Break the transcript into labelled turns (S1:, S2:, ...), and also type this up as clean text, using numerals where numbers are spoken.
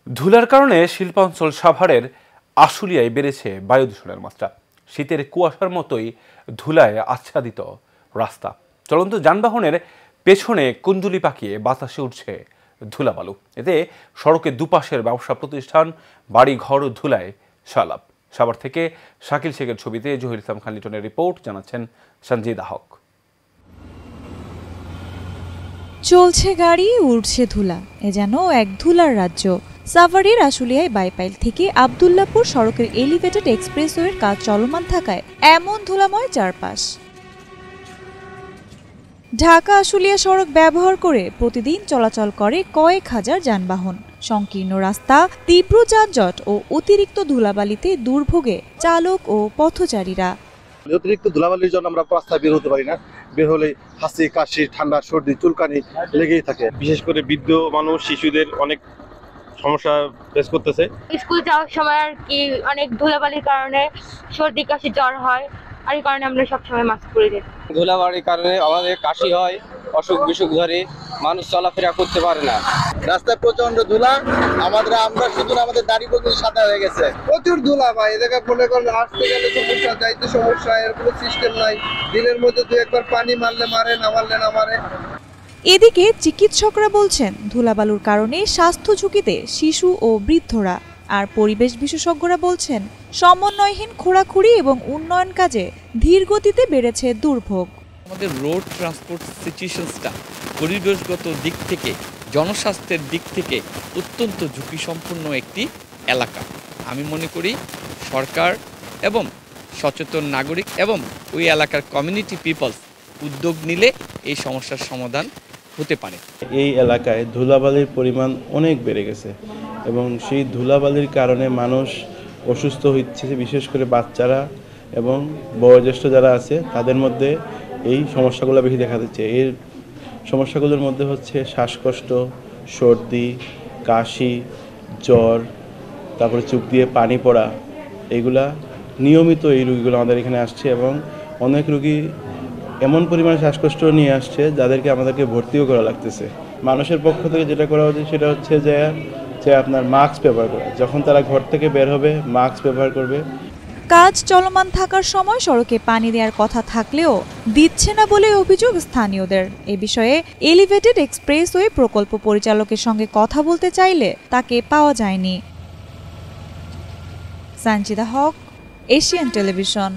S1: ধুলার কারণে শিল্পাঞ্চল সাভারের আশুলিয়ায় বেড়েছে বায়ু দূষণের মাত্রা। শীতের কুয়াশার মতোই ধুলায় আচ্ছাদিত রাস্তা। চলন্ত যানবাহনের পেছনে কুণ্ডুলি পাকিয়ে বাতাসে উঠছে ধুলাবালু। এতে সড়কের দুপাশের ব্যবসা প্রতিষ্ঠান, বাড়ি ঘর ধুলায় সালাপ। সাভার থেকে শাকিল শেখের ছবিতে জহির ইসলাম খান লিটনের রিপোর্ট, জানাচ্ছেন সঞ্জিদা হক।
S2: চলছে গাড়ি, উড়ছে ধুলা, এ যেন এক ধুলার রাজ্য। সাভারের আশুলিয়ায় বাইপাইল থেকে আব্দুল্লাপুর সড়কের এলিভেটেড এক্সপ্রেসওয়ের কাজ চলমান থাকায় এমন ধুলাময় চারপাশ। ঢাকা আশুলিয়া সড়ক ব্যবহার করে প্রতিদিন চলাচল করে কয়েক হাজার যানবাহন। সংকীর্ণ রাস্তা, তীব্র যানজট ও অতিরিক্ত ধুলাবালিতে দুর্ভোগে চালক ও পথচারীরা।
S3: অতিরিক্ত ধুলাবালির জন্য আমরা রাস্তায় বের হতে পারি না। বের হলে হাঁচি, কাশি, ঠান্ডা, সর্দি, চুলকানি লেগেই থাকে। বিশেষ করে বৃদ্ধ মানুষ, শিশুদের অনেক সমস্যা ফেস করতেছে।
S4: স্কুল যাওয়ার সময় আর কি অনেক ধুলাবালির কারণে সর্দি, কাশি, জ্বর হয়, আর এই কারণে আমরা সবসময় মাস্ক পরে যাই।
S5: ধুলাবালির কারণে আমাদের কাশি হয়, অসুখ বিসুখ ধরে, মানুষ চলাফেরা করতে পারে না।
S3: রাস্তায় প্রচন্ড ধুলা, আমরা শুধু আমাদের দাড়ি পর্যন্ত সাদা হয়ে গেছে। প্রচুর ধুলা ভাই, এ জায়গায় মনে করেন আসতে গেলে সমস্যা, যাইতে সমস্যা, এর কোনো সিস্টেম নাই। দিনের মধ্যে দু একবার পানি মারলে মারে, না মারলে না মারে।
S2: এদিকে চিকিৎসকরা বলছেন ধুলাবালুর কারণে স্বাস্থ্য ঝুঁকিতে শিশু ও বৃদ্ধরা। আর পরিবেশ বিশেষজ্ঞরা বলছেন সমন্বয়হীন খোঁড়াখুড়ি এবং উন্নয়ন কাজে ধীর গতিতে বেড়েছে দুর্ভোগ।
S6: আমাদের রোড ট্রান্সপোর্ট সিচুয়েশনসটা পরিবেশগত দিক থেকে, জনস্বাস্থ্যের দিক থেকে অত্যন্ত ঝুঁকিসম্পন্ন একটি এলাকা। আমি মনে করি সরকার এবং সচেতন নাগরিক এবং ওই এলাকার কমিউনিটি পিপলস উদ্যোগ নিলে এই সমস্যার সমাধান হতে পারে।
S7: এই এলাকায় ধুলাবালির পরিমাণ অনেক বেড়ে গেছে এবং সেই ধুলাবালির কারণে মানুষ অসুস্থ হচ্ছে, বিশেষ করে বাচ্চারা এবং বয়োজ্যেষ্ঠ যারা আছে তাদের মধ্যে এই সমস্যাগুলো বেশি দেখা যাচ্ছে। এর সমস্যাগুলোর মধ্যে হচ্ছে শ্বাসকষ্ট, সর্দি, কাশি, জ্বর, তারপরে চোখ দিয়ে পানি পড়া। এইগুলা নিয়মিত এই রোগীগুলো আমাদের এখানে আসছে এবং অনেক রোগী এমন পরিমাণে শ্বাসকষ্ট নিয়ে আসছে যাদেরকে আমাদেরকে ভর্তিও করা লাগতেছে। মানুষের পক্ষ থেকে যেটা করা উচিত সেটা হচ্ছে যে আপনার মাস্ক ব্যবহার করা। যখন তারা ঘর থেকে বের হবে মাস্ক ব্যবহার করবে।
S2: কাজ চলমান থাকার সময় সড়কে পানি দেওয়ার কথা থাকলেও দিচ্ছে না বলে অভিযোগ স্থানীয়দের। এ বিষয়ে এলিভেটেড এক্সপ্রেসওয়ে প্রকল্প পরিচালকের সঙ্গে কথা বলতে চাইলে তাকে পাওয়া যায়নি। সঞ্জিদা হক, এশিয়ান টেলিভিশন।